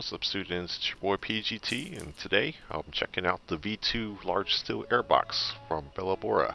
What's up, students? It's your boy PGT, and today I'm checking out the V2 large steel airbox from Bellabora.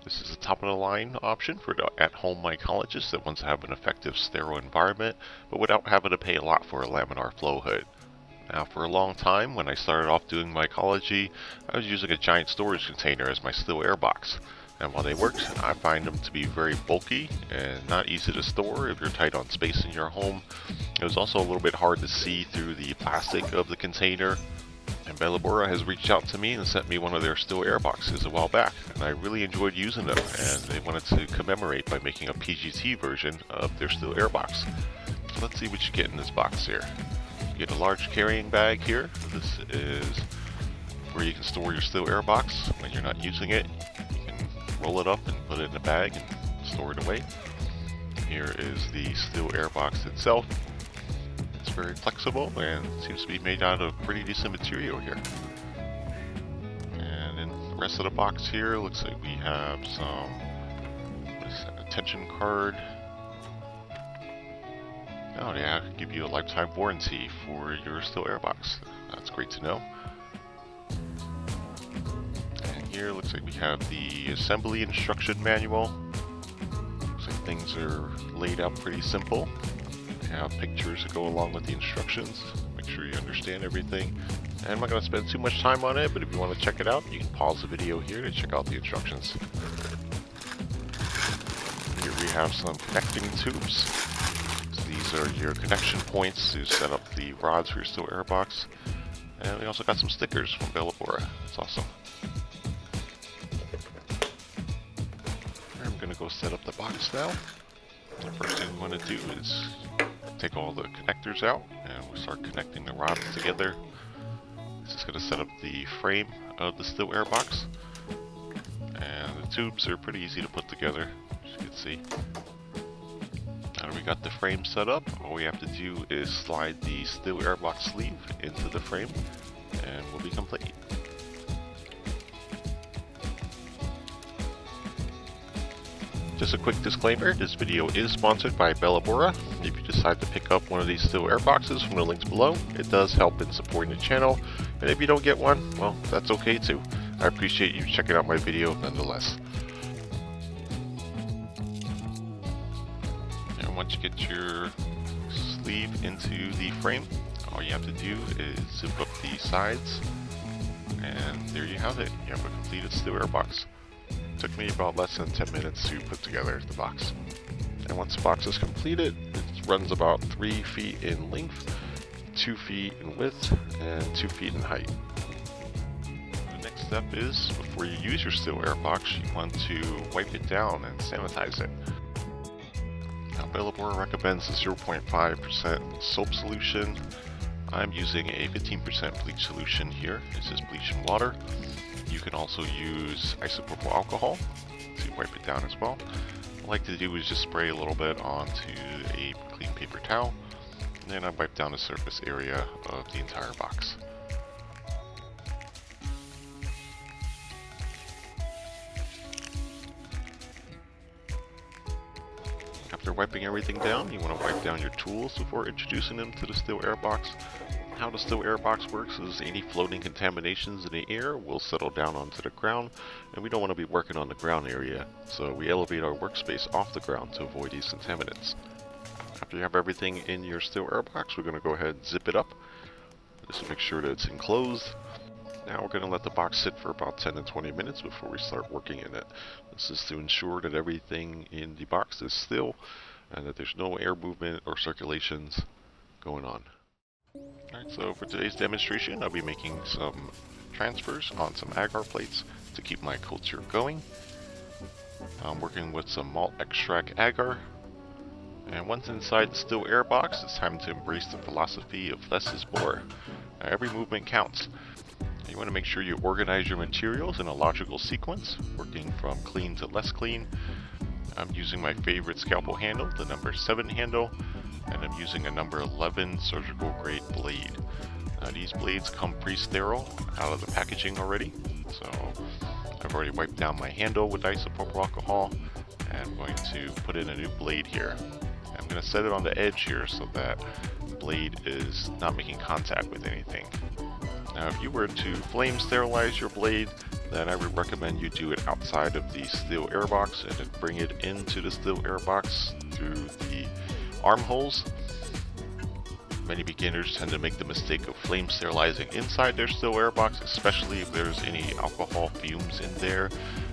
This is a top-of-the-line option for the at-home mycologist that wants to have an effective sterile environment, but without having to pay a lot for a laminar flow hood. Now, for a long time, when I started off doing mycology, I was using a giant storage container as my steel airbox. And while they worked, I find them to be very bulky and not easy to store if you're tight on space in your home. It was also a little bit hard to see through the plastic of the container. And Bellabora has reached out to me and sent me one of their steel airboxes a while back. And I really enjoyed using them, and they wanted to commemorate by making a PGT version of their steel airbox. So let's see what you get in this box here. You get a large carrying bag here. This is where you can store your steel airbox when you're not using it. Roll it up and put it in a bag and store it away. Here is the steel airbox itself. It's very flexible and seems to be made out of pretty decent material here. And in the rest of the box here, looks like we have some attention card. Oh yeah, give you a lifetime warranty for your steel airbox. That's great to know. Here looks like we have the assembly instruction manual. Looks like things are laid out pretty simple. We have pictures that go along with the instructions. Make sure you understand everything. And I'm not going to spend too much time on it, but if you want to check it out, you can pause the video here to check out the instructions. Here we have some connecting tubes. So these are your connection points to set up the rods for your steel airbox. And we also got some stickers from Bellabora. That's awesome. I'm going to go set up the box now. The first thing we want to do is take all the connectors out and we'll start connecting the rods together. This is going to set up the frame of the steel airbox. And the tubes are pretty easy to put together, as you can see. Now that we got the frame set up, all we have to do is slide the steel airbox sleeve into the frame and we'll be complete. Just a quick disclaimer, this video is sponsored by Bellabora. If you decide to pick up one of these steel airboxes from the links below, it does help in supporting the channel. And if you don't get one, well, that's okay too. I appreciate you checking out my video nonetheless. And once you get your sleeve into the frame, all you have to do is zip up the sides. And there you have it. You have a completed steel airbox. Took me about less than 10 minutes to put together the box. And once the box is completed, it runs about 3 feet in length, 2 feet in width, and 2 feet in height. The next step is, before you use your steel airbox, you want to wipe it down and sanitize it. Now, Bellabora recommends a 0.5% soap solution. I'm using a 15% bleach solution here. This is bleach and water. You can also use isopropyl alcohol to wipe it down as well. What I like to do is just spray a little bit onto a clean paper towel, and then I wipe down the surface area of the entire box. After wiping everything down, you want to wipe down your tools before introducing them to the steel airbox. How the steel airbox works is any floating contaminations in the air will settle down onto the ground, and we don't want to be working on the ground area, so we elevate our workspace off the ground to avoid these contaminants. After you have everything in your steel airbox, we're going to go ahead and zip it up, just to make sure that it's enclosed. Now we're going to let the box sit for about 10 to 20 minutes before we start working in it. This is to ensure that everything in the box is still and that there's no air movement or circulations going on. Alright, so for today's demonstration, I'll be making some transfers on some agar plates to keep my culture going. I'm working with some malt extract agar. And once inside the steel airbox, it's time to embrace the philosophy of less is more. Now, every movement counts. You want to make sure you organize your materials in a logical sequence, working from clean to less clean. I'm using my favorite scalpel handle, the number 7 handle, and I'm using a number 11 surgical grade blade. These blades come pre-sterile out of the packaging already, so I've already wiped down my handle with isopropyl alcohol, and I'm going to put in a new blade here. I'm going to set it on the edge here so that the blade is not making contact with anything. Now if you were to flame sterilize your blade, then I would recommend you do it outside of the steel air box and then bring it into the steel air box through the armholes. Many beginners tend to make the mistake of flame sterilizing inside their steel air box, especially if there's any alcohol fumes in there.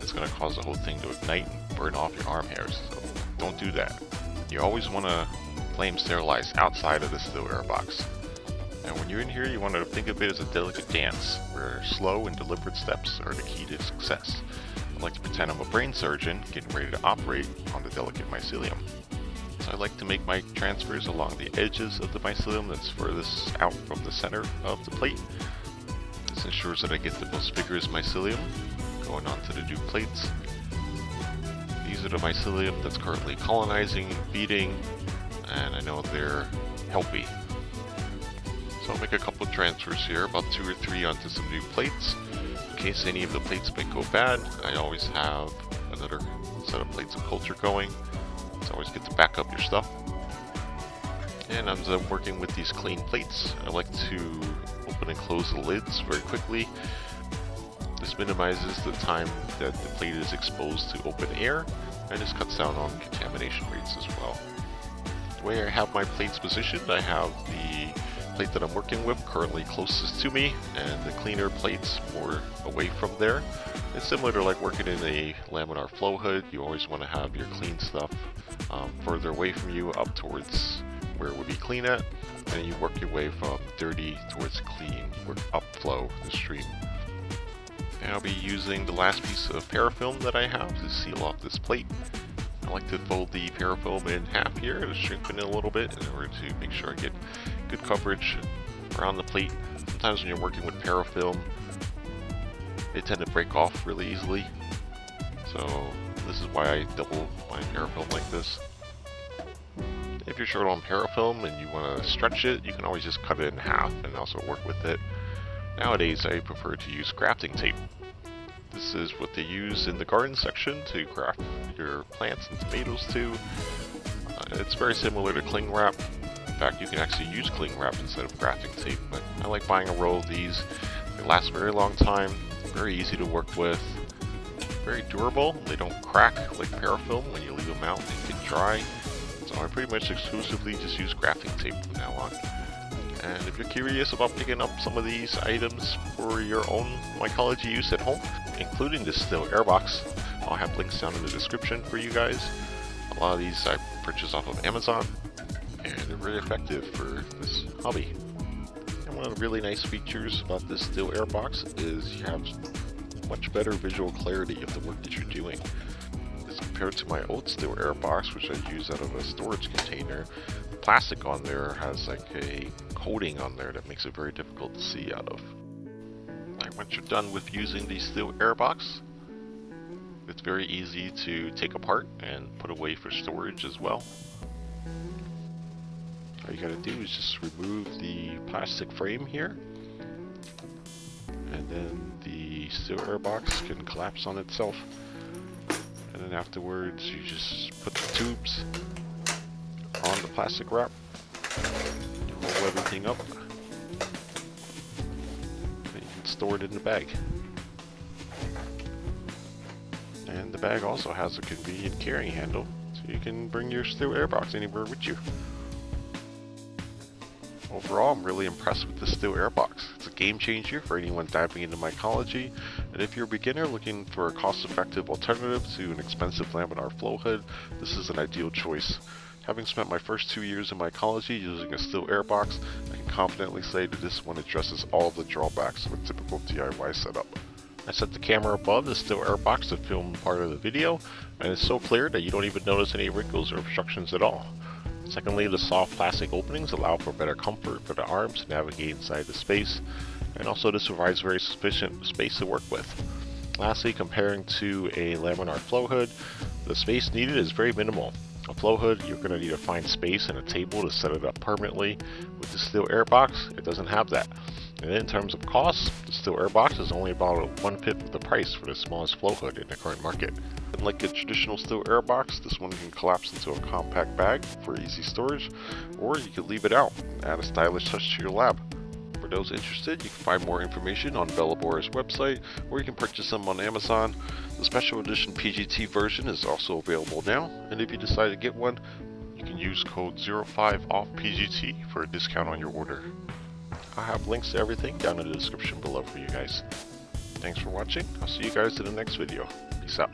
It's going to cause the whole thing to ignite and burn off your arm hairs, so don't do that. You always want to flame sterilize outside of the steel air box. And when you're in here, you want to think of it as a delicate dance, where slow and deliberate steps are the key to success. I like to pretend I'm a brain surgeon getting ready to operate on the delicate mycelium. So I like to make my transfers along the edges of the mycelium that's furthest out from the center of the plate. This ensures that I get the most vigorous mycelium going onto the new plates. These are the mycelium that's currently colonizing and feeding, and I know they're healthy. So I'll make a couple of transfers here, about 2 or 3 onto some new plates. In case any of the plates might go bad, I always have another set of plates of culture going. It's always good to back up your stuff. And as I'm working with these clean plates, I like to open and close the lids very quickly. This minimizes the time that the plate is exposed to open air, and this cuts down on contamination rates as well. The way I have my plates positioned, I have the plate that I'm working with currently closest to me, and the cleaner plates more away from there. It's similar to like working in a laminar flow hood. You always want to have your clean stuff further away from you, up towards where it would be clean at, and you work your way from dirty towards clean, work upflow the stream. And I'll be using the last piece of parafilm that I have to seal off this plate. I like to fold the parafilm in half here to strengthen it a little bit in order to make sure I get good coverage around the plate. Sometimes when you're working with parafilm, they tend to break off really easily. So this is why I double my parafilm like this. If you're short on parafilm and you want to stretch it, you can always just cut it in half and also work with it. Nowadays I prefer to use grafting tape. This is what they use in the garden section to graft your plants and tomatoes to. It's very similar to cling wrap. In fact, you can actually use cling wrap instead of grafting tape, but I like buying a roll of these. They last a very long time, very easy to work with, very durable. They don't crack like parafilm when you leave them out and get dry. So I pretty much exclusively just use grafting tape from now on. And if you're curious about picking up some of these items for your own mycology use at home, including this steel airbox, I'll have links down in the description for you guys. A lot of these I purchased off of Amazon, and they're really effective for this hobby. And one of the really nice features about this steel airbox is you have much better visual clarity of the work that you're doing. As compared to my old steel airbox, which I use out of a storage container, the plastic on there has like a coating on there that makes it very difficult to see out of. And once you're done with using the steel airbox, it's very easy to take apart and put away for storage as well. All you gotta do is just remove the plastic frame here, and then the steel airbox can collapse on itself. And then afterwards you just put the tubes on the plastic wrap, roll everything up, and you can store it in the bag. And the bag also has a convenient carrying handle, so you can bring your steel airbox anywhere with you. Overall, I'm really impressed with the steel airbox. It's a game changer for anyone diving into mycology, and if you're a beginner looking for a cost-effective alternative to an expensive laminar flow hood, this is an ideal choice. Having spent my first 2 years in mycology using a steel airbox, I can confidently say that this one addresses all of the drawbacks of a typical DIY setup. I set the camera above the steel airbox to film part of the video, and it's so clear that you don't even notice any wrinkles or obstructions at all. Secondly, the soft plastic openings allow for better comfort for the arms to navigate inside the space, and also this provides very sufficient space to work with. Lastly, comparing to a laminar flow hood, the space needed is very minimal. A flow hood, you're going to need to find space and a table to set it up permanently. With the steel airbox, it doesn't have that. And in terms of cost, the steel airbox is only about 1/5 of the price for the smallest flow hood in the current market. Unlike a traditional steel airbox, this one can collapse into a compact bag for easy storage, or you could leave it out and add a stylish touch to your lab. For those interested, you can find more information on Bellabora's website, or you can purchase them on Amazon. The special edition PGT version is also available now, and if you decide to get one, you can use code 05OFFPGT for a discount on your order. I'll have links to everything down in the description below for you guys. Thanks for watching. I'll see you guys in the next video. Peace out.